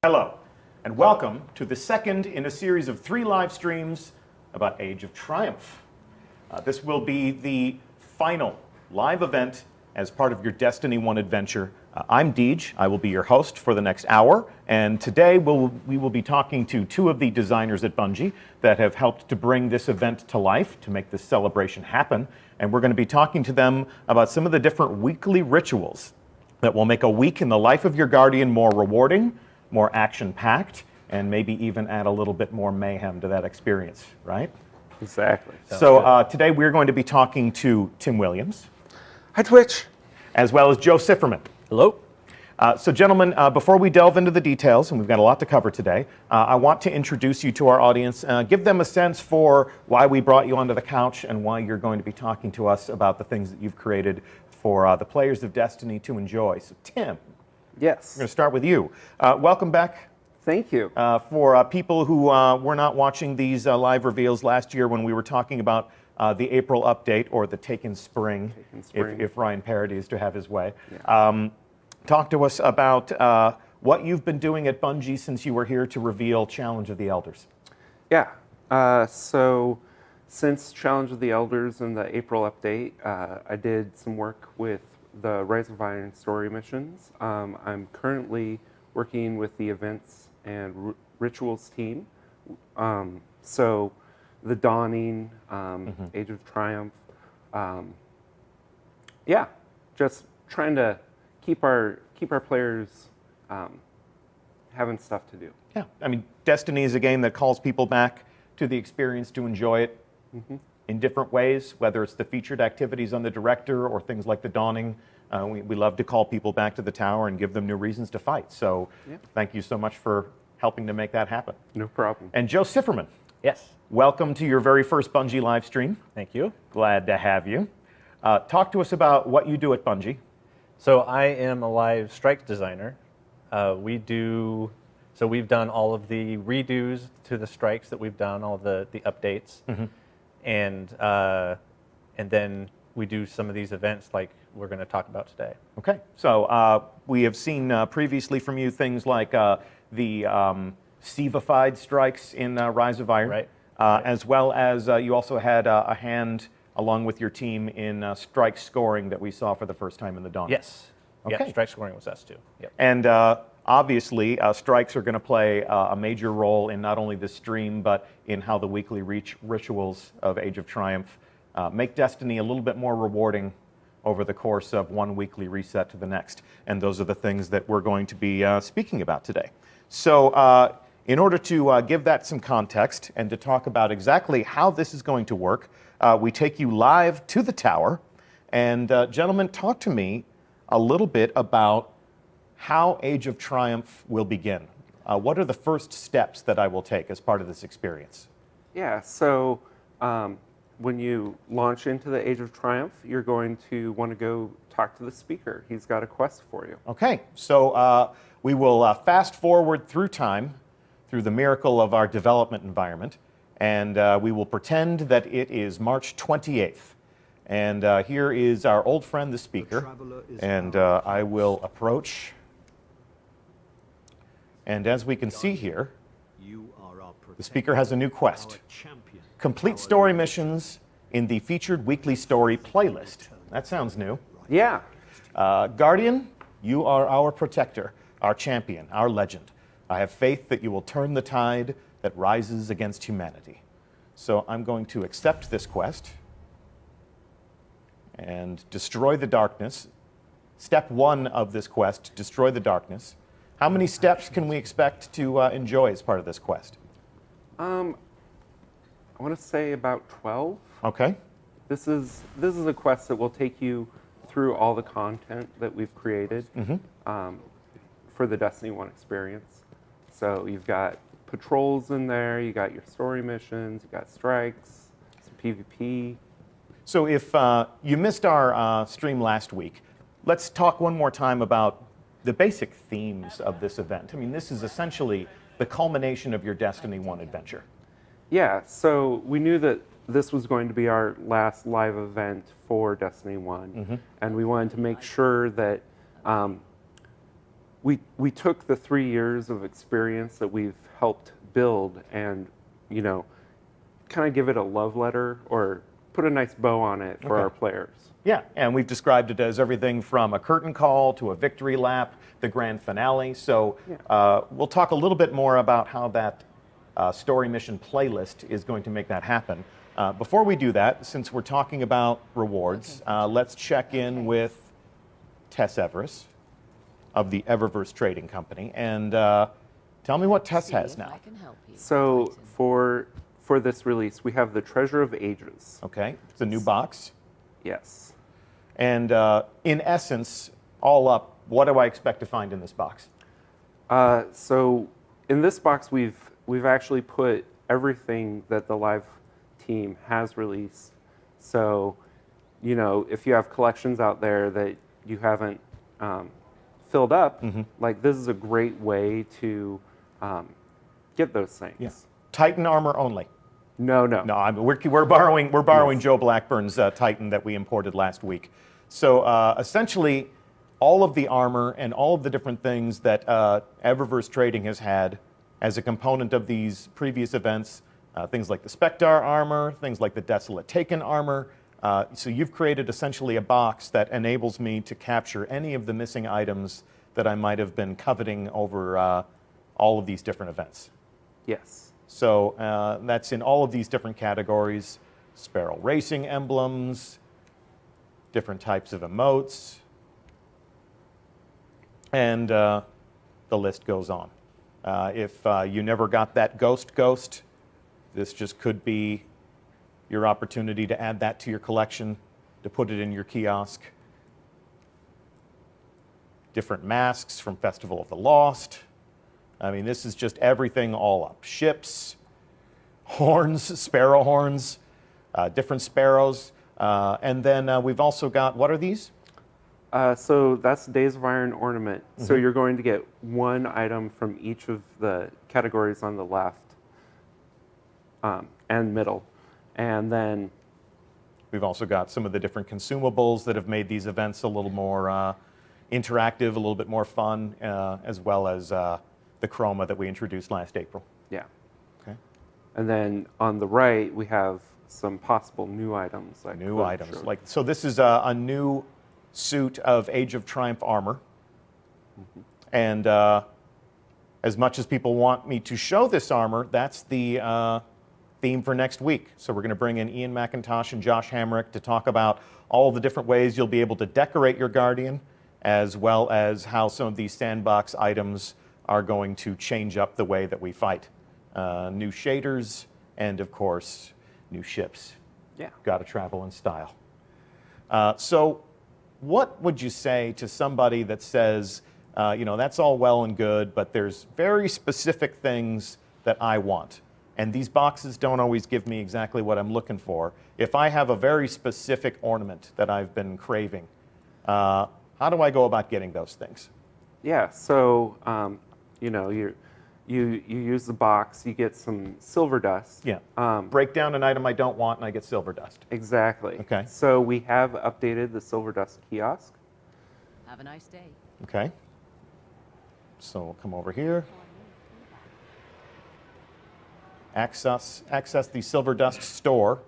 Hello, and welcome to the second in a series of 3 live streams about Age of Triumph. This will be the final live event as part of your Destiny 1 adventure. I'm Deej. I will be your host for the next hour, and today we will be talking to 2 of the designers at Bungie that have helped to bring this event to life, to make this celebration happen, and we're going to be talking to them about some of the different weekly rituals that will make a week in the life of your Guardian more rewarding, more action-packed, and maybe even add a little bit more mayhem to that experience, right? Exactly. So today we're going to be talking to Tim Williams. Hi, Twitch. As well as Joe Sifferman. Hello. So gentlemen, before we delve into the details, and we've got a lot to cover today, I want to introduce you to our audience, give them a sense for why we brought you onto the couch and why you're going to be talking to us about the things that you've created for the players of Destiny to enjoy. So Tim, Yes. we're going to start with you. Welcome back. Thank you. For people who were not watching these live reveals last year when we were talking about the April update, or the Taken Spring, if Ryan Parody is to have his way. Yeah. Talk to us about what you've been doing at Bungie since you were here to reveal Challenge of the Elders. Yeah. So since Challenge of the Elders and the April update, I did some work with the Rise of Iron story missions. I'm currently working with the events and rituals team. So the Dawning, Age of Triumph. Yeah, just trying to keep our players having stuff to do. Yeah, I mean, Destiny is a game that calls people back to the experience to enjoy it in different ways, whether it's the featured activities on the Director or things like the Dawning. We love to call people back to the tower and give them new reasons to fight. So thank you so much for helping to make that happen. No problem. And Joe Sifferman. Yes. Welcome to your very first Bungie live stream. Thank you. Glad to have you. Talk to us about what you do at Bungie. So I am a live strike designer. We've done all of the redos to the strikes that we've done, all of the updates, and then we do some of these events like we're going to talk about today. Okay. So we have seen previously from you things like the Sivified strikes in Rise of Iron, Right. As well as you also had a hand along with your team in strike scoring that we saw for the first time in the Dawn. Yes. Okay. Yeah, strike scoring was us too. Yep. And obviously, strikes are going to play a major role in not only the stream, but in how the weekly rituals of Age of Triumph make Destiny a little bit more rewarding over the course of one weekly reset to the next. And those are the things that we're going to be speaking about today. So in order to give that some context and to talk about exactly how this is going to work, we take you live to the tower. And gentlemen, talk to me a little bit about how Age of Triumph will begin. What are the first steps that I will take as part of this experience? Yeah, so when you launch into the Age of Triumph, you're going to want to go talk to the speaker. He's got a quest for you. Okay, so we will fast forward through time, through the miracle of our development environment, and we will pretend that it is March 28th. And here is our old friend, the speaker, and I will approach. And as we can see here, the speaker has a new quest. Complete story missions in the featured weekly story playlist. That sounds new. Yeah. Guardian, you are our protector, our champion, our legend. I have faith that you will turn the tide that rises against humanity. So I'm going to accept this quest and destroy the darkness. Step 1 of this quest, destroy the darkness. How many steps can we expect to enjoy as part of this quest? I want to say about 12. Okay. This is a quest that will take you through all the content that we've created for the Destiny 1 experience. So you've got patrols in there, you got your story missions, you got strikes, some PvP. So if you missed our stream last week, let's talk one more time about the basic themes of this event. I mean, this is essentially the culmination of your Destiny 1 adventure. Yeah, so we knew that this was going to be our last live event for Destiny 1, and we wanted to make sure that we took the 3 years of experience that we've helped build and, kind of give it a love letter or put a nice bow on it for our players. Yeah, and we've described it as everything from a curtain call to a victory lap, the grand finale. So we'll talk a little bit more about how that story mission playlist is going to make that happen. Before we do that, since we're talking about rewards, let's check in with Tess Everest of the Eververse Trading Company. And tell me what Tess has now. So for this release, we have the Treasure of Ages. Okay, it's a new box. Yes. And in essence, all up, what do I expect to find in this box? So in this box, we've actually put everything that the live team has released. So, if you have collections out there that you haven't filled up, like this is a great way to get those things. Yeah. Titan armor only. No. No, we're borrowing Joe Blackburn's Titan that we imported last week. So essentially, all of the armor and all of the different things that Eververse Trading has had as a component of these previous events, things like the Spectre armor, things like the Desolate Taken armor. So you've created essentially a box that enables me to capture any of the missing items that I might have been coveting over all of these different events. Yes. So that's in all of these different categories: Sparrow Racing emblems, different types of emotes, and the list goes on. If you never got that Ghost, this just could be your opportunity to add that to your collection, to put it in your kiosk. Different masks from Festival of the Lost. I mean, this is just everything all up. Ships, horns, sparrow horns, different sparrows. And then we've also got, what are these? So that's Days of Iron ornament. So you're going to get one item from each of the categories on the left and middle. And then we've also got some of the different consumables that have made these events a little more interactive, a little bit more fun, as well as the chroma that we introduced last April. Yeah. Okay. And then on the right, we have some possible new items. New items. So this is a new suit of Age of Triumph armor. And as much as people want me to show this armor, that's the theme for next week. So we're going to bring in Ian McIntosh and Josh Hamrick to talk about all the different ways you'll be able to decorate your Guardian, as well as how some of these sandbox items are going to change up the way that we fight. New shaders, and of course, new ships. Yeah. Got to travel in style. So what would you say to somebody that says, that's all well and good, but there's very specific things that I want, and these boxes don't always give me exactly what I'm looking for. If I have a very specific ornament that I've been craving, how do I go about getting those things? Yeah, so you use the box, you get some silver dust. Yeah. Break down an item I don't want, and I get silver dust. Exactly. Okay. So we have updated the silver dust kiosk. Have a nice day. Okay. So we'll come over here. Access the Silver Dust store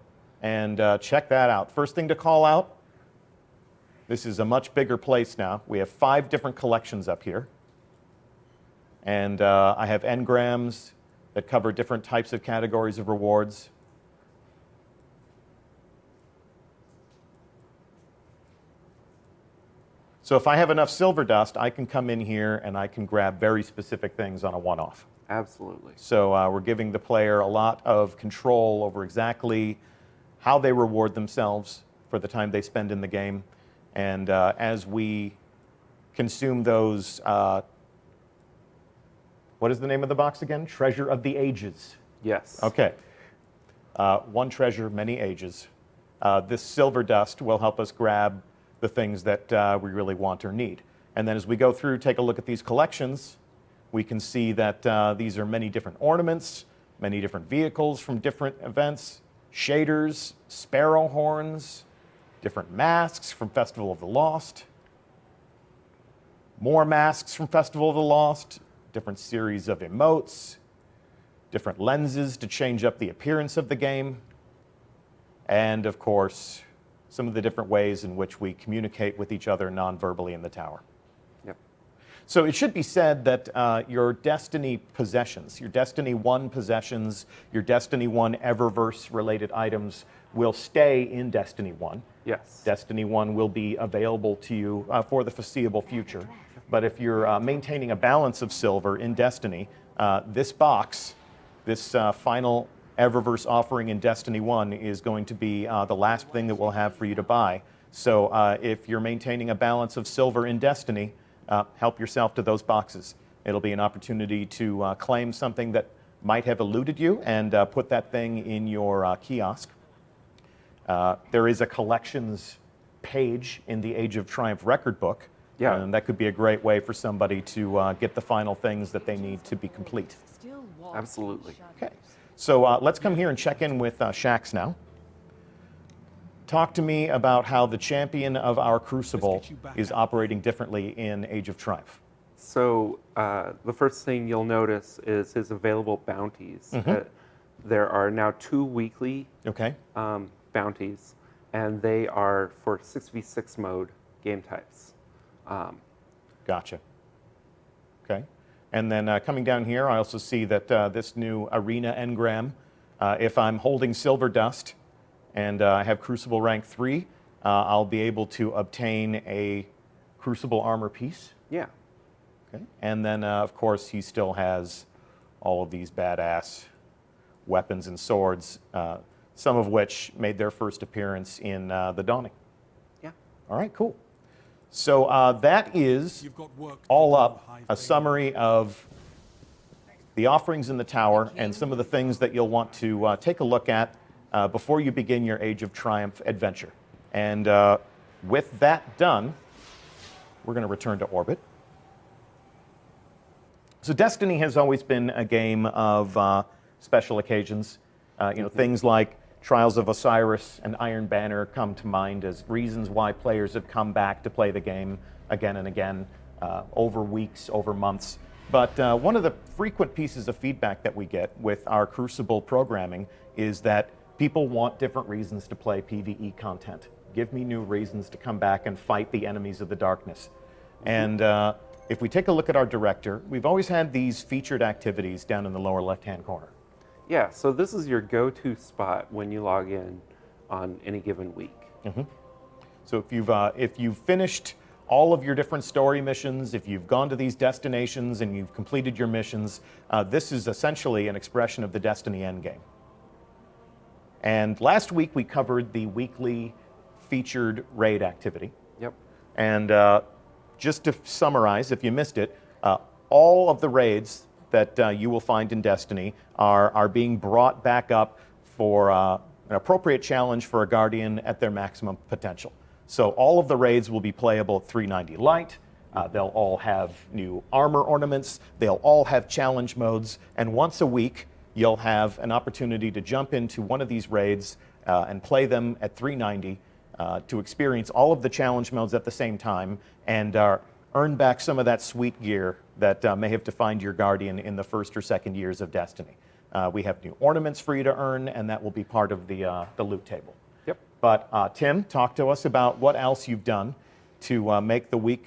and check that out. First thing to call out, this is a much bigger place now. We have 5 different collections up here. And I have engrams that cover different types of categories of rewards. So if I have enough silver dust, I can come in here and I can grab very specific things on a one-off. Absolutely. So we're giving the player a lot of control over exactly how they reward themselves for the time they spend in the game. And as we consume those, what is the name of the box again? Treasure of the Ages. Yes. Okay. One treasure, many ages. This silver dust will help us grab the things that we really want or need. And then as we go through, take a look at these collections, we can see that these are many different ornaments, many different vehicles from different events, shaders, sparrow horns, different masks from Festival of the Lost. more masks from Festival of the Lost, different series of emotes, different lenses to change up the appearance of the game, and of course, some of the different ways in which we communicate with each other non-verbally in the tower. Yep. So it should be said that your Destiny possessions, your Destiny 1 possessions, your Destiny 1 Eververse-related items will stay in Destiny 1. Yes. Destiny 1 will be available to you for the foreseeable future. But if you're maintaining a balance of silver in Destiny, this box, this final Eververse offering in Destiny 1 is going to be the last thing that we'll have for you to buy. So if you're maintaining a balance of silver in Destiny, help yourself to those boxes. It'll be an opportunity to claim something that might have eluded you and put that thing in your kiosk. There is a collections page in the Age of Triumph record book. Yeah. And that could be a great way for somebody to get the final things that they need to be complete. Absolutely. Okay. So let's come here and check in with Shax now. Talk to me about how the champion of our Crucible is operating differently in Age of Triumph. So the first thing you'll notice is his available bounties. There are now 2 weekly Okay. bounties, and they are for 6v6 mode game types. Gotcha. Okay. And then coming down here, I also see that this new Arena Engram, if I'm holding Silver Dust and I have Crucible rank 3, I'll be able to obtain a Crucible armor piece. Yeah. Okay. And then, of course, he still has all of these badass weapons and swords, some of which made their first appearance in the Dawning. Yeah. All right, cool. So that is all up a summary of the offerings in the tower and some of the things that you'll want to take a look at before you begin your Age of Triumph adventure. And with that done, we're going to return to orbit. So Destiny has always been a game of special occasions. Things like Trials of Osiris and Iron Banner come to mind as reasons why players have come back to play the game again and again, over weeks, over months. But one of the frequent pieces of feedback that we get with our Crucible programming is that people want different reasons to play PvE content. Give me new reasons to come back and fight the enemies of the darkness. And if we take a look at our director, we've always had these featured activities down in the lower left-hand corner. Yeah, so this is your go-to spot when you log in on any given week. So if you've finished all of your different story missions, if you've gone to these destinations and you've completed your missions, this is essentially an expression of the Destiny endgame. And last week we covered the weekly featured raid activity. Yep. And just to summarize, if you missed it, all of the raids that you will find in Destiny are being brought back up for an appropriate challenge for a Guardian at their maximum potential. So all of the raids will be playable at 390 light. They'll all have new armor ornaments. They'll all have challenge modes. And once a week, you'll have an opportunity to jump into one of these raids and play them at 390 to experience all of the challenge modes at the same time and earn back some of that sweet gear that may have defined your Guardian in the first or second years of Destiny. We have new ornaments for you to earn, and that will be part of the loot table. Yep. But Tim, talk to us about what else you've done to make the week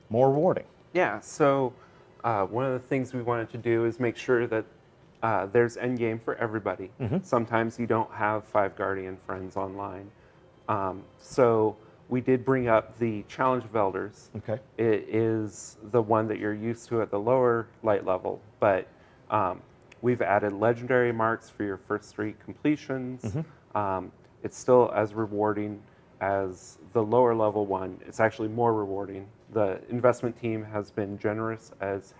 more rewarding. Yeah, so one of the things we wanted to do is make sure that there's endgame for everybody. Sometimes you don't have 5 Guardian friends online. So we did bring up the Challenge of Elders. Okay. It is the one that you're used to at the lower light level, but we've added legendary marks for your first 3 completions. It's still as rewarding as the lower level one. It's actually more rewarding. The investment team has been generous as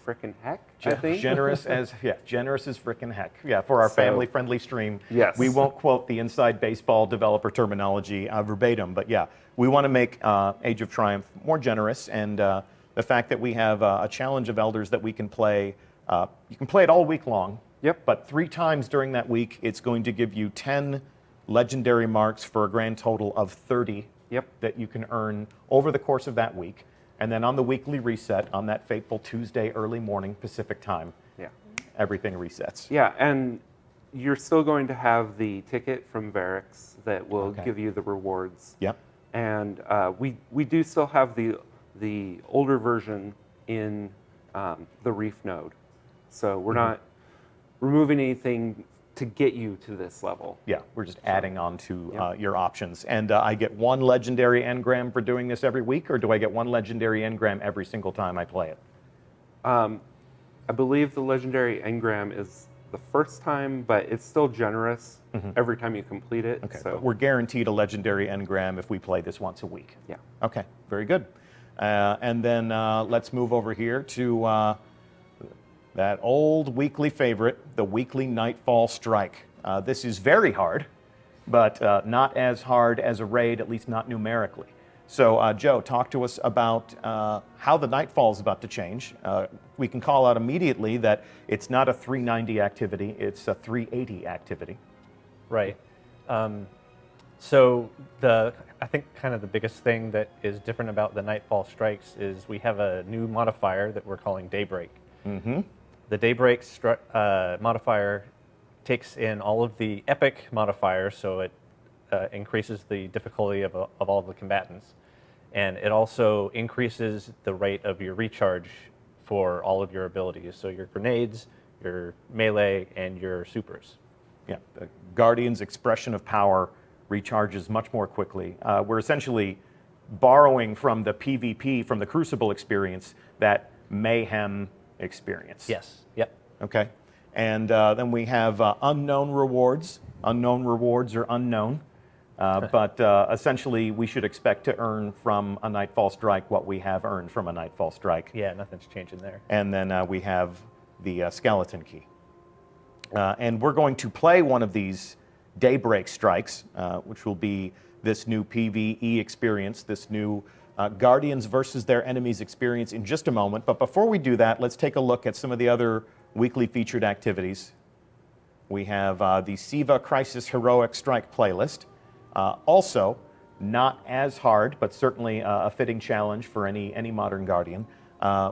frickin' heck, I think. Generous as frickin' heck. Yeah, for our family-friendly stream. Yes. We won't quote the inside baseball developer terminology verbatim, but yeah, we want to make Age of Triumph more generous, and the fact that we have a Challenge of Elders that we can play, you can play it all week long. Yep. But 3 times during that week, it's going to give you 10 legendary marks for a grand total of 30 Yep. that you can earn over the course of that week. And then on the weekly reset, on that fateful Tuesday early morning Pacific time, Yeah. everything resets. Yeah, and you're still going to have the ticket from Varix that will Okay. give you the rewards. Yep. And we do still have the older version in the Reef node. So we're not removing anything to get you to this level. Yeah, we're just adding on to Yep. your options. And I get one legendary engram for doing this every week, or do I get one legendary engram every single time I play it? I believe the legendary engram is the first time, but it's still generous every time you complete it. Okay, So but we're guaranteed a legendary engram if we play this once a week. yeah. Okay, very good. And then let's move over here to that old weekly favorite, the weekly Nightfall Strike. This is very hard, but not as hard as a raid, at least not numerically. So, Joe, talk to us about how the Nightfall is about to change. We can call out immediately that it's not a 390 activity, it's a 380 activity. Right. So I think kind of the biggest thing that is different about the Nightfall Strikes is we have a new modifier that we're calling Daybreak. Mm-hmm. The Daybreak modifier takes in all of the epic modifiers, so it increases the difficulty of all the combatants. And it also increases the rate of your recharge for all of your abilities, so your grenades, your melee, and your supers. Yeah, the Guardian's expression of power recharges much more quickly. We're essentially borrowing from the PvP, from the Crucible experience, that Mayhem experience. Yes. Yep. Okay. And then we have unknown rewards. Unknown rewards are unknown. But essentially, we should expect to earn from a Nightfall Strike what we have earned from a Nightfall Strike. Yeah, nothing's changing there. And then we have the Skeleton Key. And we're going to play one of these Daybreak Strikes, which will be this new PvE experience, this new Guardians versus their enemies experience in just a moment. But before we do that, let's take a look at some of the other weekly featured activities. We have the Siva Crisis Heroic Strike playlist. Also, not as hard, but certainly a fitting challenge for any modern Guardian.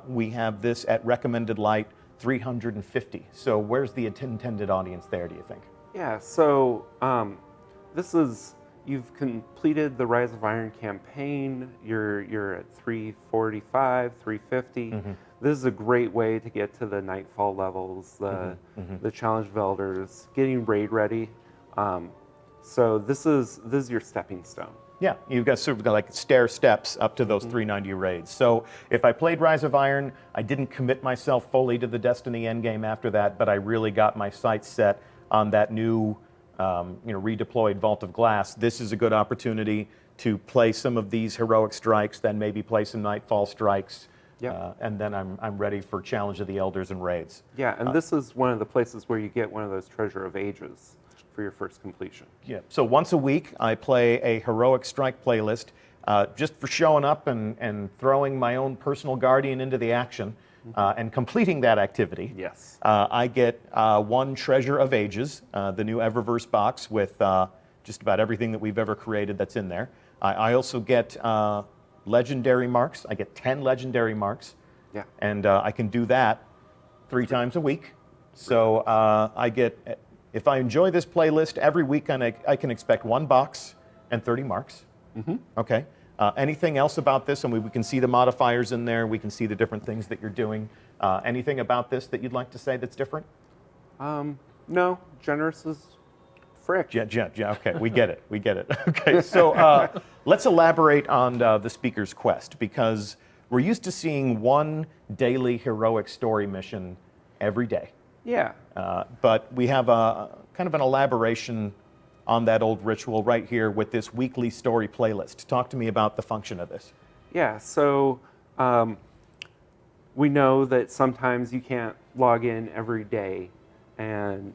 We have this at recommended light 350. So where's the intended audience there, do you think? Yeah, so this is, you've completed the Rise of Iron campaign, you're at 345, 350. This is a great way to get to the Nightfall levels, the Challenge of Elders, getting raid ready. So this is your stepping stone. Yeah, you've got sort of like stair steps up to those 390 raids. So if I played Rise of Iron, I didn't commit myself fully to the Destiny endgame after that, but I really got my sights set on that new, redeployed Vault of Glass. This is a good opportunity to play some of these heroic strikes, then maybe play some Nightfall Strikes, and then I'm ready for Challenge of the Elders and raids. Yeah, and this is one of the places where you get one of those Treasure of Ages for your first completion. Yeah. So once a week, I play a heroic strike playlist, just for showing up and throwing my own personal Guardian into the action, and completing that activity. Yes. I get one Treasure of Ages, the new Eververse box with just about everything that we've ever created that's in there. I also get legendary marks. I get 10 legendary marks. Yeah. And I can do that 3 times a week. So I get, if I enjoy this playlist, every week I can expect 1 box and 30 marks. Okay. Anything else about this? I mean, we can see the modifiers in there. We can see the different things that you're doing. Anything about this that you'd like to say that's different? No, generous is frick. Yeah, okay, we get it, Okay, so let's elaborate on the Speaker's Quest, because we're used to seeing one daily heroic story mission every day. Yeah. But we have a kind of an elaboration on that old ritual right here with this weekly story playlist. Talk to me about the function of this. Yeah, so we know that sometimes you can't log in every day and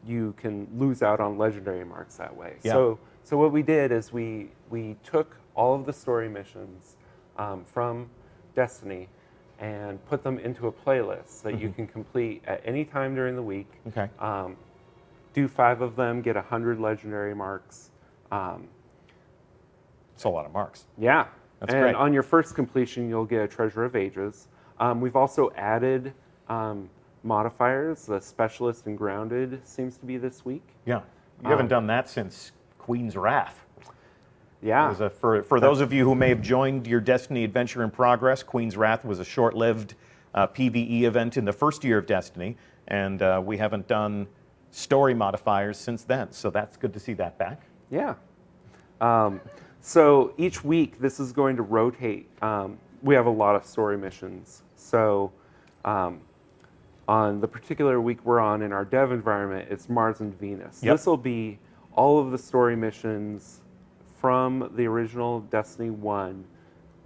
you can lose out on legendary marks that way. Yeah. So what we did is we took all of the story missions from Destiny and put them into a playlist that you can complete at any time during the week. Okay. Do 5 of them, get 100 legendary marks. It's a lot of marks. Yeah. That's and great. on your first completion, you'll get a Treasure of Ages. We've also added modifiers. The Specialist and Grounded seems to be this week. Yeah. You haven't done that since Queen's Wrath. Yeah. It was for those of you who may have joined your Destiny Adventure in Progress, Queen's Wrath was a short-lived PvE event in the first year of Destiny, and we haven't done story modifiers since then, so that's good to see that back. Yeah. So each week, this is going to rotate. We have a lot of story missions. So on the particular week we're on in our dev environment, it's Mars and Venus. Yep. This will be all of the story missions from the original Destiny 1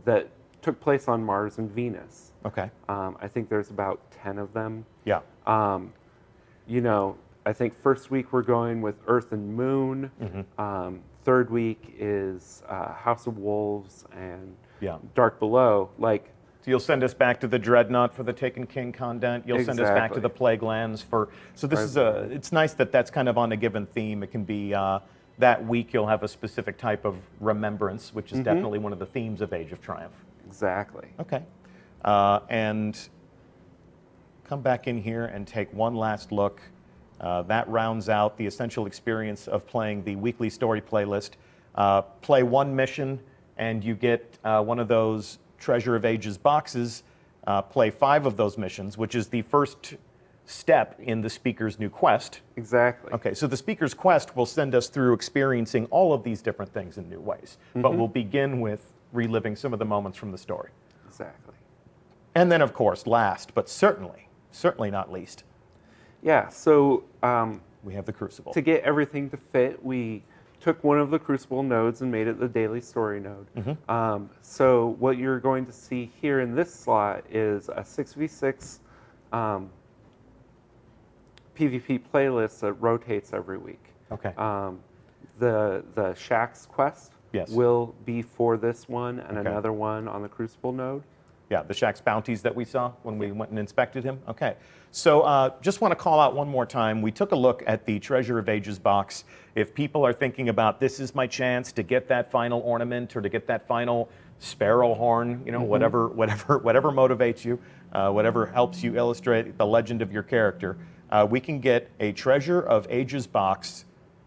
that took place on Mars and Venus. Okay. I think there's about 10 of them. Yeah. You know, I think first week we're going with Earth and Moon. Third week is House of Wolves and Yeah. Dark Below. Like, So you'll send us back to the Dreadnought for the Taken King content. You'll send us back to Exactly. the Plague Lands for. So this is it's nice that that's kind of on a given theme. It can be that week you'll have a specific type of remembrance, which is definitely one of the themes of Age of Triumph. exactly. Okay. And come back in here and take one last look. That rounds out the essential experience of playing the weekly story playlist. Play one mission and you get one of those Treasure of Ages boxes. Play 5 of those missions, which is the first step in the Speaker's new quest. Exactly. Okay, so the Speaker's quest will send us through experiencing all of these different things in new ways, but we'll begin with reliving some of the moments from the story. Exactly. And then, of course, last, but certainly not least, Yeah, so we have the Crucible. to get everything to fit, we took one of the Crucible nodes and made it the daily story node. So what you're going to see here in this slot is a 6v6 PvP playlist that rotates every week. Okay. The Shaxx quest Yes. will be for this one and Okay. another one on the Crucible node. Yeah, the Shaxx bounties that we saw when we went and inspected him. Okay, so just want to call out one more time. We took a look at the Treasure of Ages box. If people are thinking about this is my chance to get that final ornament or to get that final sparrow horn, you know, whatever motivates you, whatever helps you illustrate the legend of your character, we can get a Treasure of Ages box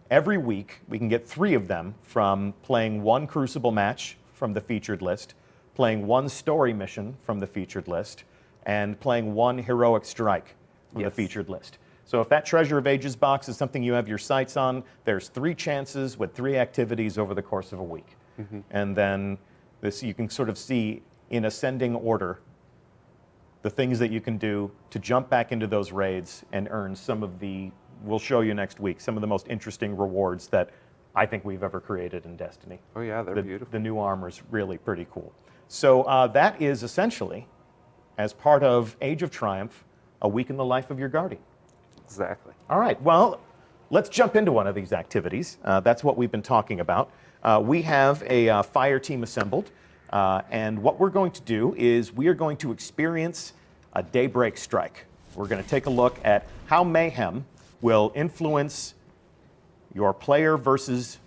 every week. We can get 3 of them from playing one Crucible match from the featured list, playing one story mission from the featured list, and playing one heroic strike from the Yes. featured list. So if that Treasure of Ages box is something you have your sights on, there's 3 chances with 3 activities over the course of a week. And then this you can sort of see in ascending order the things that you can do to jump back into those raids and earn some of the, we'll show you next week, some of the most interesting rewards that I think we've ever created in Destiny. Oh yeah, they're beautiful. The new armor's really pretty cool. So that is essentially, as part of Age of Triumph, a week in the life of your Guardian. Exactly. All right, well, let's jump into one of these activities. That's what we've been talking about. We have a fire team assembled, and what we're going to do is we are going to experience a daybreak strike. We're going to take a look at how mayhem will influence your player versus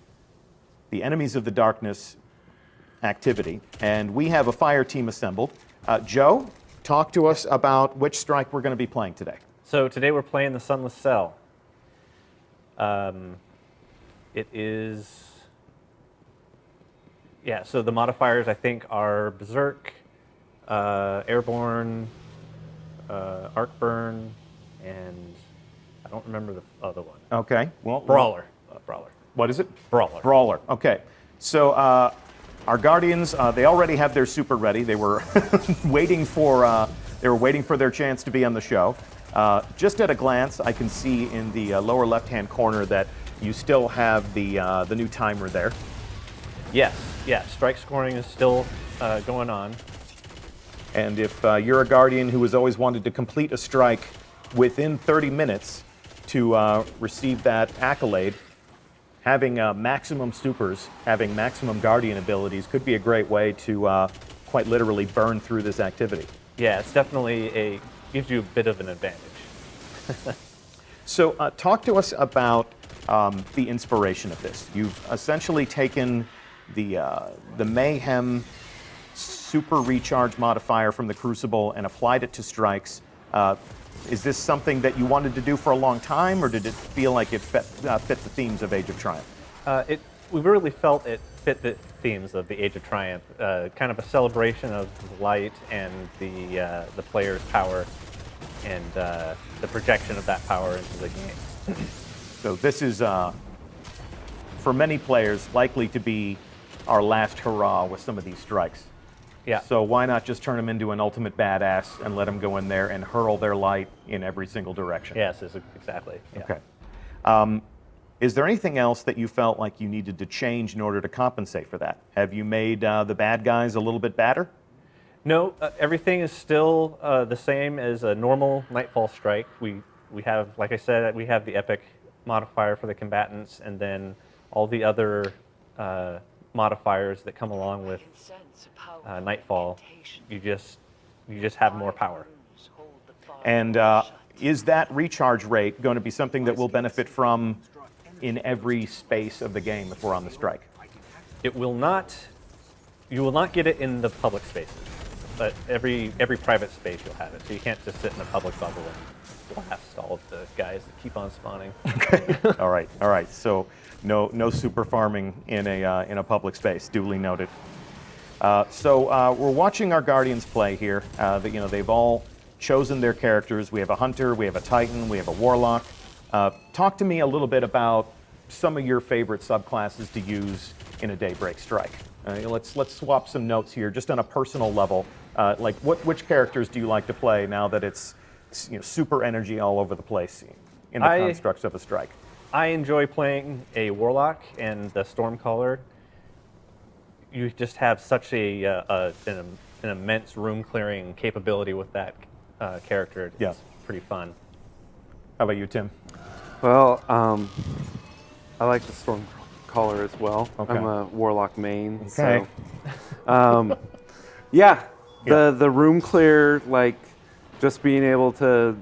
the enemies of the darkness activity. And we have a fire team assembled. Joe, talk to us about which strike we're going to be playing today. So today we're playing the Sunless Cell. It is, yeah, so the modifiers I think are Berserk, Airborne, Arcburn, and I don't remember the other one. Okay. Well, Brawler. Brawler. What is it? Brawler. Brawler. Okay. So our Guardians, they already have their super ready. They were waiting for their chance to be on the show. Just at a glance, I can see in the lower left-hand corner that you still have the new timer there. Yes, yeah, strike scoring is still going on. And if you're a Guardian who has always wanted to complete a strike within 30 minutes to receive that accolade, having maximum supers, having maximum Guardian abilities could be a great way to quite literally burn through this activity. Yeah, it's definitely gives you a bit of an advantage. So talk to us about the inspiration of this. You've essentially taken the Mayhem super recharge modifier from the Crucible and applied it to strikes. Is this something that you wanted to do for a long time, or did it feel like it fit the themes of Age of Triumph? We really felt it fit the themes of the Age of Triumph, kind of a celebration of light and the player's power, and the projection of that power into the game. So this is, for many players, likely to be our last hurrah with some of these strikes. Yeah. So why not just turn them into an ultimate badass and let them go in there and hurl their light in every single direction? Yes, exactly. Yeah. Okay. Is there anything else that you felt like you needed to change in order to compensate for that? Have you made the bad guys a little bit badder? No, everything is still the same as a normal Nightfall strike. We have, like I said, we have the epic modifier for the combatants, and then all the other modifiers that come along with Nightfall. You just have more power. And is that recharge rate going to be something that we'll benefit from in every space of the game if we're on the strike? It will not. You will not get it in the public spaces, but every private space you'll have it. So you can't just sit in a public bubble and blast all of the guys that keep on spawning. Okay. All right. So no super farming in a public space. Duly noted. So we're watching our Guardians play here. They've all chosen their characters. We have a Hunter, we have a Titan, we have a Warlock. Talk to me a little bit about some of your favorite subclasses to use in a Daybreak Strike. Let's swap some notes here, just on a personal level. Like which characters do you like to play now that it's super energy all over the place in the constructs of a strike? I enjoy playing a Warlock and the Stormcaller. You just have such an immense room clearing capability with that character. It's Yeah. pretty fun. How about you, Tim? Well, I like the Stormcaller as well. Okay. I'm a Warlock main. Okay. So, yeah, the room clear, like just being able to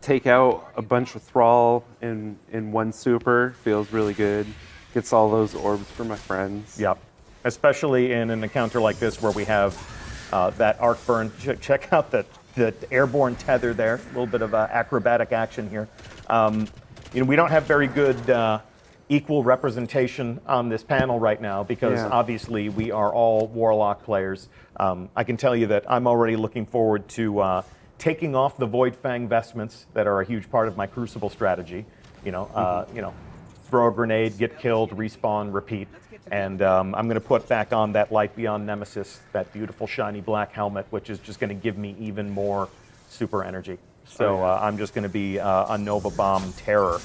take out a bunch of Thrall in one super feels really good. Gets all those orbs for my friends. Yep. Especially in an encounter like this where we have that arc burn. Check out the airborne tether there. A little bit of acrobatic action here. We don't have very good equal representation on this panel right now because obviously we are all Warlock players. I can tell you that I'm already looking forward to taking off the Void Fang vestments that are a huge part of my Crucible strategy. Throw a grenade, get killed, respawn, repeat. And I'm going to put back on that Light Beyond Nemesis, that beautiful shiny black helmet, which is just going to give me even more super energy. So I'm just going to be a Nova Bomb terror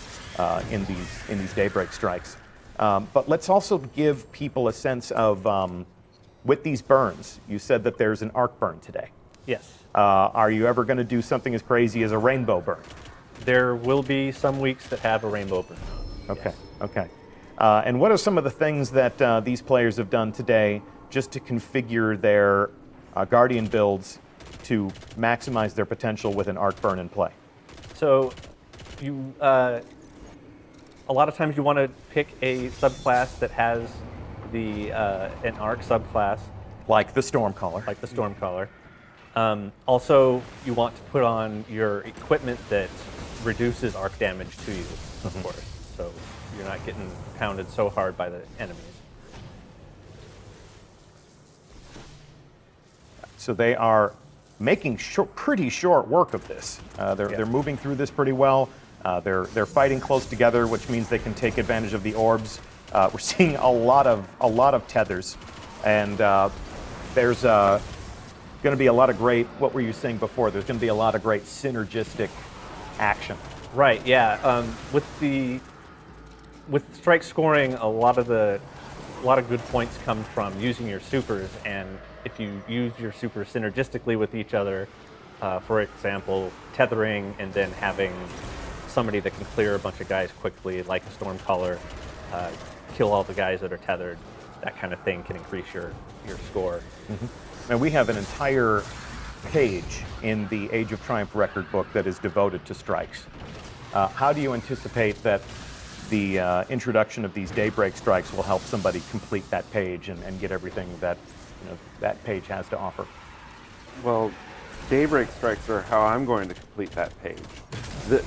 in these Daybreak Strikes. But let's also give people a sense of, with these burns, you said that there's an arc burn today. Yes. Are you ever going to do something as crazy as a rainbow burn? There will be some weeks that have a rainbow burn. Okay, Yes. okay. And what are some of the things that these players have done today just to configure their Guardian builds to maximize their potential with an arc burn in play? So, a lot of times you want to pick a subclass that has an arc subclass, Like the Stormcaller. like the Stormcaller. Also, you want to put on your equipment that reduces arc damage to you, of course. So you're not getting pounded so hard by the enemies. So they are making pretty short work of this. They're moving through this pretty well. They're fighting close together, which means they can take advantage of the orbs. We're seeing a lot of tethers, and there's going to be a lot of great. What were you saying before? There's going to be a lot of great synergistic action. Right. Yeah. With strike scoring, a lot of good points come from using your supers, and if you use your supers synergistically with each other, for example, tethering and then having somebody that can clear a bunch of guys quickly, like a Stormcaller, kill all the guys that are tethered, that kind of thing can increase your score. And we have an entire page in the Age of Triumph record book that is devoted to strikes. How do you anticipate that the introduction of these daybreak strikes will help somebody complete that page and get everything that that page has to offer. Well, daybreak strikes are how I'm going to complete that page.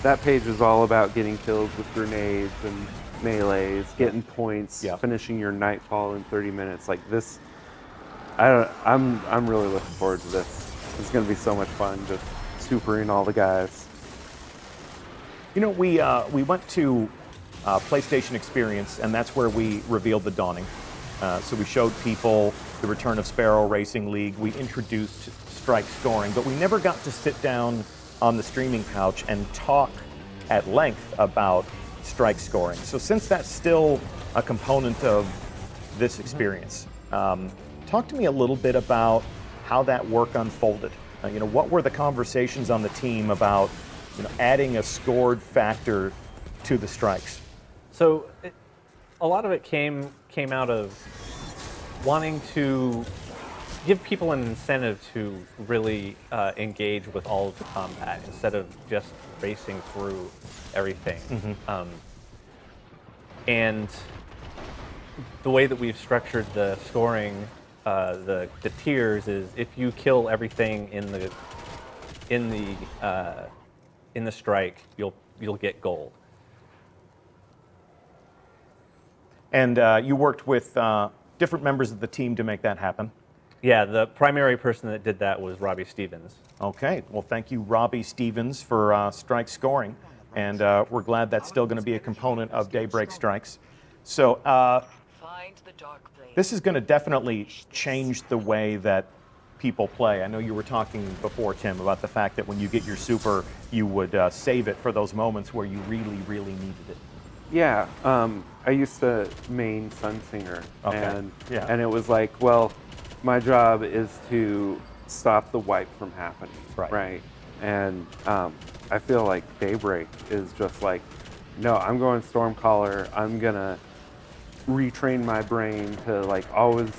That page is all about getting kills with grenades and melees, getting points, Yeah. finishing your nightfall in 30 minutes. Like this, I'm really looking forward to this. It's going to be so much fun just supering all the guys. You know, we went to PlayStation Experience, and that's where we revealed the Dawning. So we showed people the return of Sparrow Racing League. We introduced strike scoring, but we never got to sit down on the streaming couch and talk at length about strike scoring. So since that's still a component of this experience, talk to me a little bit about how that work unfolded. What were the conversations on the team about adding a scored factor to the strikes? So a lot of it came out of wanting to give people an incentive to really engage with all of the combat instead of just racing through everything. And the way that we've structured the scoring, the tiers, is if you kill everything in the strike, you'll get gold. And you worked with different members of the team to make that happen. Yeah, the primary person that did that was Robbie Stevens. Okay, well, thank you, Robbie Stevens, for strike scoring. And we're glad that's still going to be a component of Daybreak Strikes. So this is going to definitely change the way that people play. I know you were talking before, Tim, about the fact that when you get your super, you would save it for those moments where you really, really needed it. Yeah, I used to main Sunsinger, Okay, and it was like, well, my job is to stop the wipe from happening, right? And I feel like Daybreak is just like, no, I'm going Stormcaller. I'm gonna retrain my brain to like always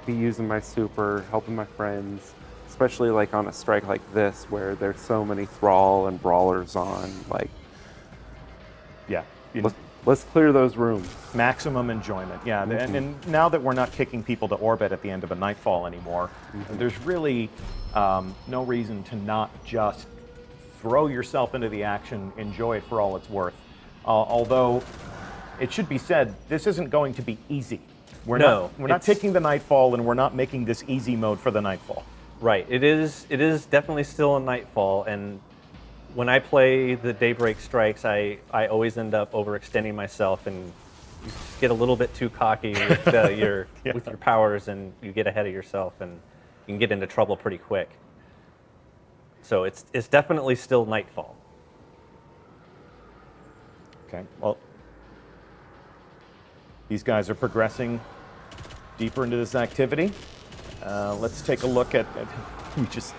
be using my super, helping my friends, especially like on a strike like this where there's so many Thrall and Brawlers on. Like, Yeah. let's clear those rooms. Maximum enjoyment, yeah. And now that we're not kicking people to orbit at the end of a nightfall anymore, there's really no reason to not just throw yourself into the action, enjoy it for all it's worth. Although it should be said, this isn't going to be easy. We're not taking the nightfall, and we're not making this easy mode for the nightfall. Right. It is definitely still a nightfall, and when I play the Daybreak Strikes, I always end up overextending myself, and you just get a little bit too cocky with with your powers, and you get ahead of yourself, and you can get into trouble pretty quick. So it's definitely still nightfall. Okay, well, these guys are progressing deeper into this activity. Let's take a look at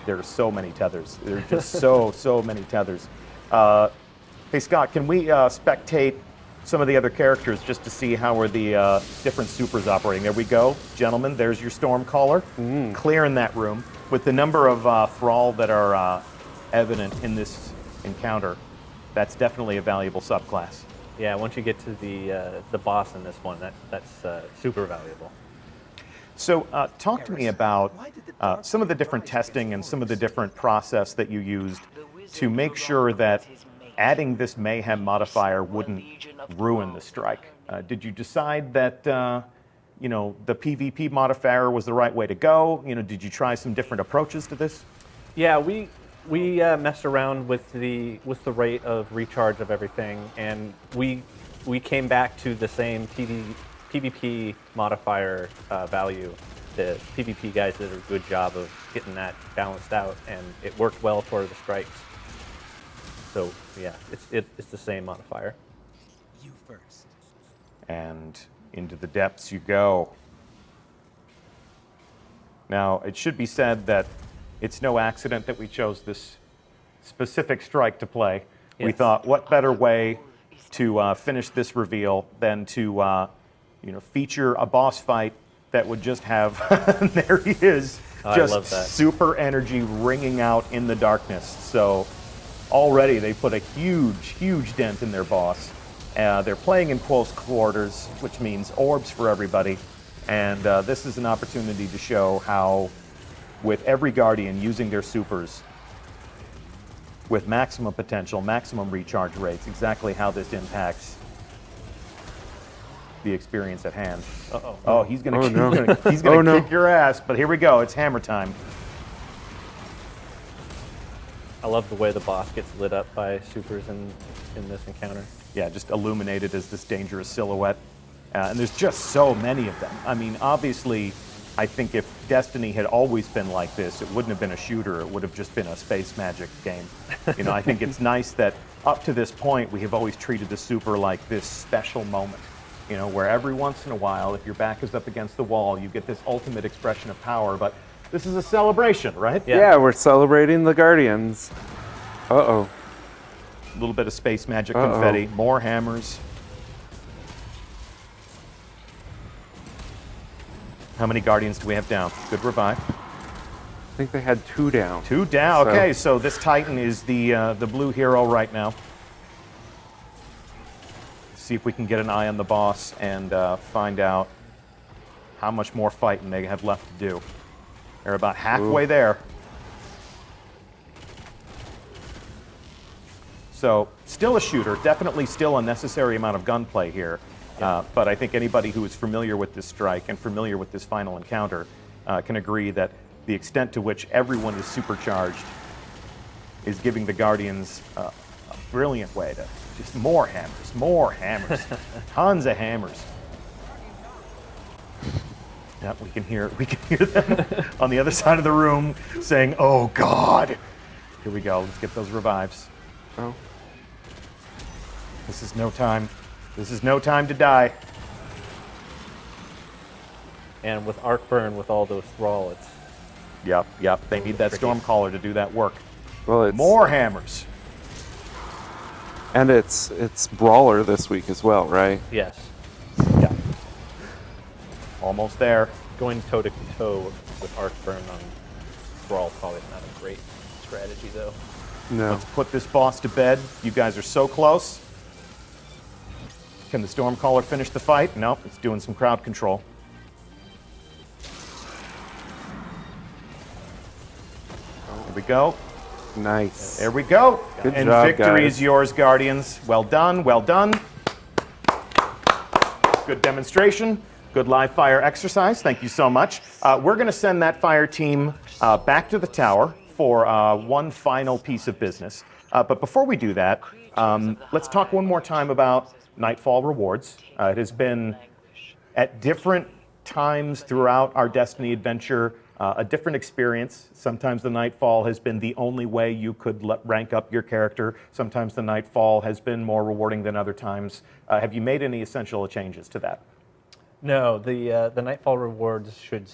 there are so many tethers. There are just so many tethers. Hey, Scott, can we spectate some of the other characters just to see how are the different supers operating? There we go. Gentlemen, there's your Stormcaller. Clear in that room. With the number of Thrall that are evident in this encounter, that's definitely a valuable subclass. Yeah, once you get to the boss in this one, that's super valuable. So talk to me about some of the different testing and some of the different process that you used to make sure that adding this mayhem modifier wouldn't ruin the strike. Did you decide that the PvP modifier was the right way to go? Did you try some different approaches to this? Yeah, we messed around with the rate of recharge of everything, and we came back to the same PvP modifier value. The PvP guys did a good job of getting that balanced out, and it worked well for the strikes. So yeah, it's the same modifier. You first. And into the depths you go. Now, it should be said that it's no accident that we chose this specific strike to play. We Yes. thought, what better way to finish this reveal than to feature a boss fight that would just have, there he is, I just love that. super energy ringing out in the darkness. So already they put a huge dent in their boss. They're playing in close quarters, which means orbs for everybody. And this is an opportunity to show how, with every Guardian using their supers with maximum potential, maximum recharge rates, exactly how this impacts the experience at hand. Uh-oh. Oh, he's gonna, Oh, no. he's gonna Oh, no. kick your ass. But here we go. It's hammer time. I love the way the boss gets lit up by supers in this encounter. Yeah, just illuminated as this dangerous silhouette. And there's just so many of them. I mean, obviously, I think if Destiny had always been like this, it wouldn't have been a shooter. It would have just been a space magic game. You know, I think it's nice that up to this point, we have always treated the super like this special moment. You know, where every once in a while, if your back is up against the wall, you get this ultimate expression of power. But this is a celebration, right? Yeah. Yeah, we're celebrating the Guardians. Uh-oh. A little bit of space magic Uh-oh. confetti, more hammers. How many Guardians do we have down? Good revive. I think they had 2 down. 2 down. So- Okay, so this Titan is the blue hero right now. See if we can get an eye on the boss and find out how much more fighting they have left to do. They're about halfway there. So still a shooter, definitely still a necessary amount of gunplay here. But I think anybody who is familiar with this strike and familiar with this final encounter can agree that the extent to which everyone is supercharged is giving the Guardians a brilliant way to just more hammers, tons of hammers. Yeah, we can hear them on the other side of the room saying, "Oh God!" Here we go. Let's get those revives. Oh. This is no time. This is no time to die. And with arc burn, with all those thrall, it's Yep. They need that tricky. Stormcaller to do that work. Well, it's More hammers. and it's Brawler this week as well, right? yes, Yeah. Almost there. going toe to toe with arc burn on thrall probably not a great strategy though. No. Let's put this boss to bed. You guys are so close. Can the Stormcaller finish the fight? No, it's doing some crowd control. There we go. Nice. There we go. Good and job, victory guys. is yours, Guardians. Well done, well done. Good demonstration. Good live fire exercise. Thank you so much. We're going to send that fire team back to the tower for one final piece of business. But before we do that, let's talk one more time about Nightfall rewards. It has been at different times throughout our Destiny adventure a different experience. Sometimes the Nightfall has been the only way you could rank up your character. Sometimes the Nightfall has been more rewarding than other times. Have you made any essential changes to that? No, the Nightfall rewards should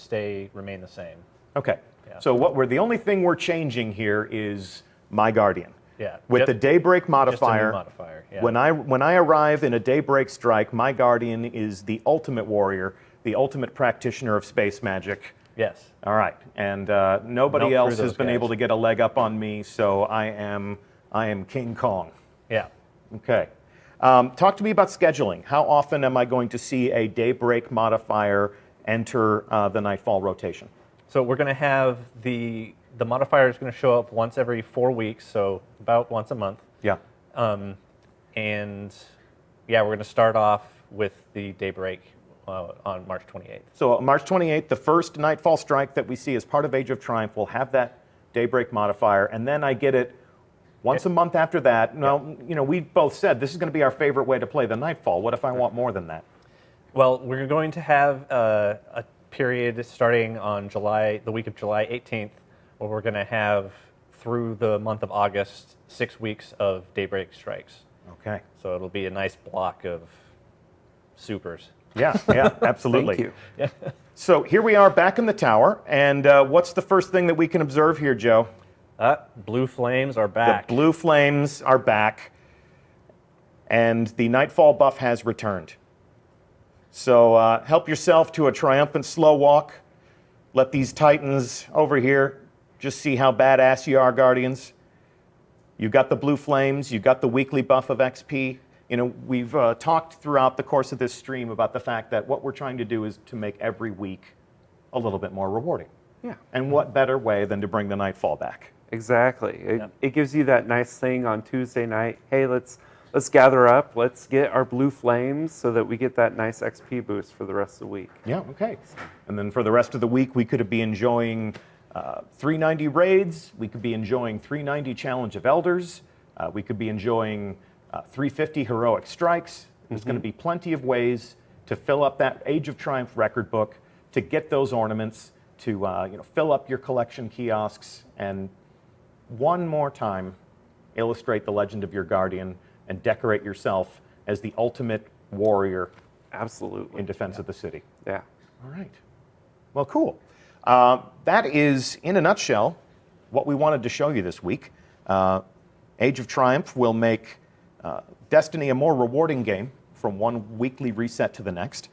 remain the same. Okay. Yeah. So the only thing we're changing here is my Guardian. Yeah. With the Daybreak Just a modifier. new modifier. Yeah. When I arrive in a Daybreak strike, my Guardian is the ultimate warrior, the ultimate practitioner of space magic. Yes. All right, and nobody Melt else through has those been guys. able to get a leg up on me, so I am King Kong. Yeah. Okay. Talk to me about scheduling. How often am I going to see a Daybreak modifier enter the Nightfall rotation? So we're going to have the modifier is going to show up once every 4 weeks, so about once a month. Yeah. And yeah, we're going to start off with the Daybreak on March 28th. So March 28th, the first Nightfall strike that we see as part of Age of Triumph will have that Daybreak modifier, and then I get it once a month after that. Now, you know, we both said this is going to be our favorite way to play the Nightfall. What if I want more than that? Well, we're going to have a period starting on the week of July 18th, where we're going to have through the month of August 6 weeks of Daybreak strikes. Okay. So it'll be a nice block of supers. Yeah, absolutely. Thank you. So here we are back in the tower, and what's the first thing that we can observe here, Joe? Blue flames are back. The blue flames are back, and the Nightfall buff has returned. So help yourself to a triumphant slow walk. Let these Titans over here just see how badass you are, Guardians. You got the blue flames, you got the weekly buff of XP. we've talked throughout the course of this stream about the fact that what we're trying to do is to make every week a little bit more rewarding. Yeah. And what better way than to bring the Nightfall back? Exactly. It gives you that nice thing on Tuesday night. Hey, let's gather up. Let's get our blue flames so that we get that nice XP boost for the rest of the week. Yeah, okay. And then for the rest of the week, we could be enjoying 390 raids. We could be enjoying 390 Challenge of Elders. We could be enjoying 350 heroic strikes. There's going to be plenty of ways to fill up that Age of Triumph record book, to get those ornaments, to fill up your collection kiosks, and one more time illustrate the legend of your Guardian and decorate yourself as the ultimate warrior. Absolutely. In defense of the city. Yeah. All right. Well, cool. That is, in a nutshell, what we wanted to show you this week. Age of Triumph will make Destiny a more rewarding game from one weekly reset to the next.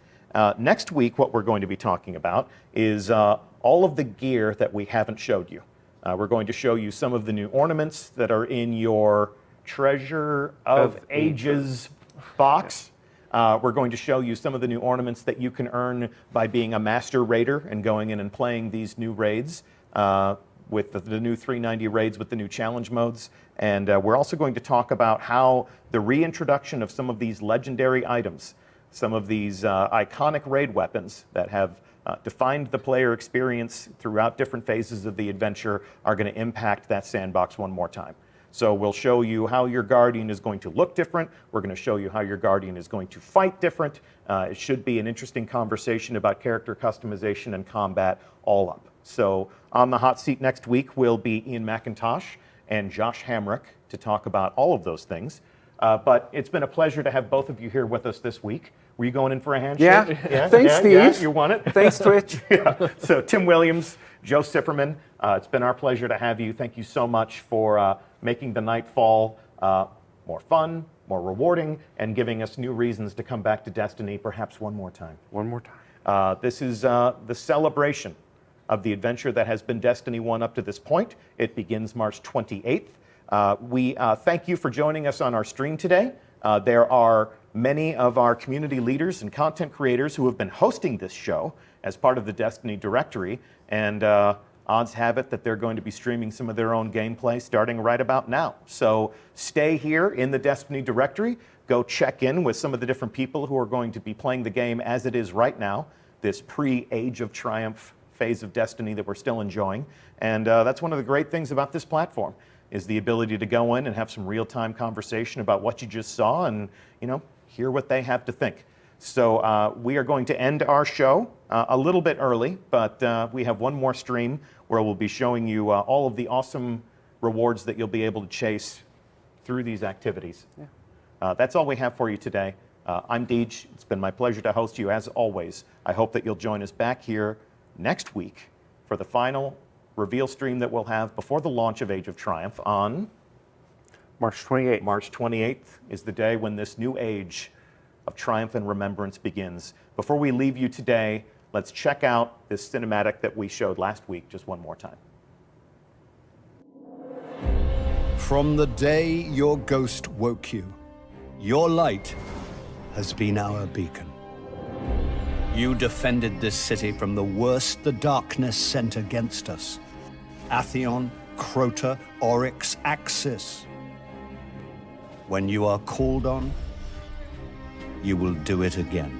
Next week, what we're going to be talking about is all of the gear that we haven't showed you. We're going to show you some of the new ornaments that are in your Treasure of Ages box. We're going to show you some of the new ornaments that you can earn by being a Master Raider and going in and playing these new raids with the new 390 raids with the new challenge modes. And we're also going to talk about how the reintroduction of some of these legendary items, some of these iconic raid weapons that have defined the player experience throughout different phases of the adventure, are going to impact that sandbox one more time. So we'll show you how your Guardian is going to look different. We're going to show you how your Guardian is going to fight different. It should be an interesting conversation about character customization and combat all up. So on the hot seat next week will be Ian McIntosh and Josh Hamrick to talk about all of those things. But it's been a pleasure to have both of you here with us this week. Were you going in for a handshake? Yeah. Thanks, Steve. Yeah, you want it? Thanks, Twitch. Yeah. So Tim Williams, Joe Sifferman, it's been our pleasure to have you. Thank you so much for making the Nightfall more fun, more rewarding, and giving us new reasons to come back to Destiny perhaps one more time. One more time. This is the celebration of the adventure that has been Destiny 1 up to this point. It begins March 28th. We thank you for joining us on our stream today. There are many of our community leaders and content creators who have been hosting this show as part of the Destiny directory, and odds have it that they're going to be streaming some of their own gameplay starting right about now. So stay here in the Destiny directory. Go check in with some of the different people who are going to be playing the game as it is right now, this pre-Age of Triumph phase of Destiny that we're still enjoying. And that's one of the great things about this platform, is the ability to go in and have some real-time conversation about what you just saw and, hear what they have to think. So we are going to end our show a little bit early, but we have one more stream where we'll be showing you all of the awesome rewards that you'll be able to chase through these activities. Yeah. That's all we have for you today. I'm Deej. It's been my pleasure to host you as always. I hope that you'll join us back here next week for the final reveal stream that we'll have before the launch of Age of Triumph on March 28th. March 28th is the day when this new age of triumph and remembrance begins. Before we leave you today, let's check out this cinematic that we showed last week just one more time. From the day your ghost woke you, your light has been our beacon. You defended this city from the worst the darkness sent against us. Atheon, Crota, Oryx, Axis. When you are called on, you will do it again.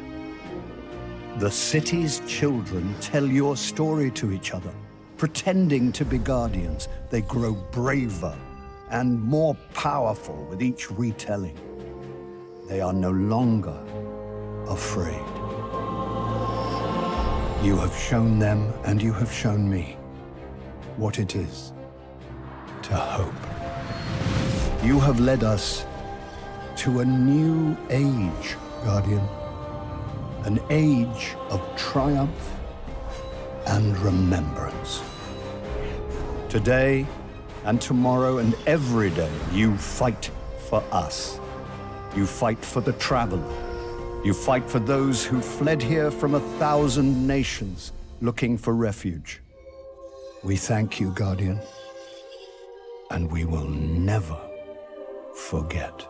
The city's children tell your story to each other. Pretending to be guardians, they grow braver and more powerful with each retelling. They are no longer afraid. You have shown them, and you have shown me, what it is to hope. You have led us to a new age, Guardian. An age of triumph and remembrance. Today and tomorrow and every day, you fight for us. You fight for the traveler. You fight for those who fled here from 1,000 nations looking for refuge. We thank you, Guardian, and we will never forget.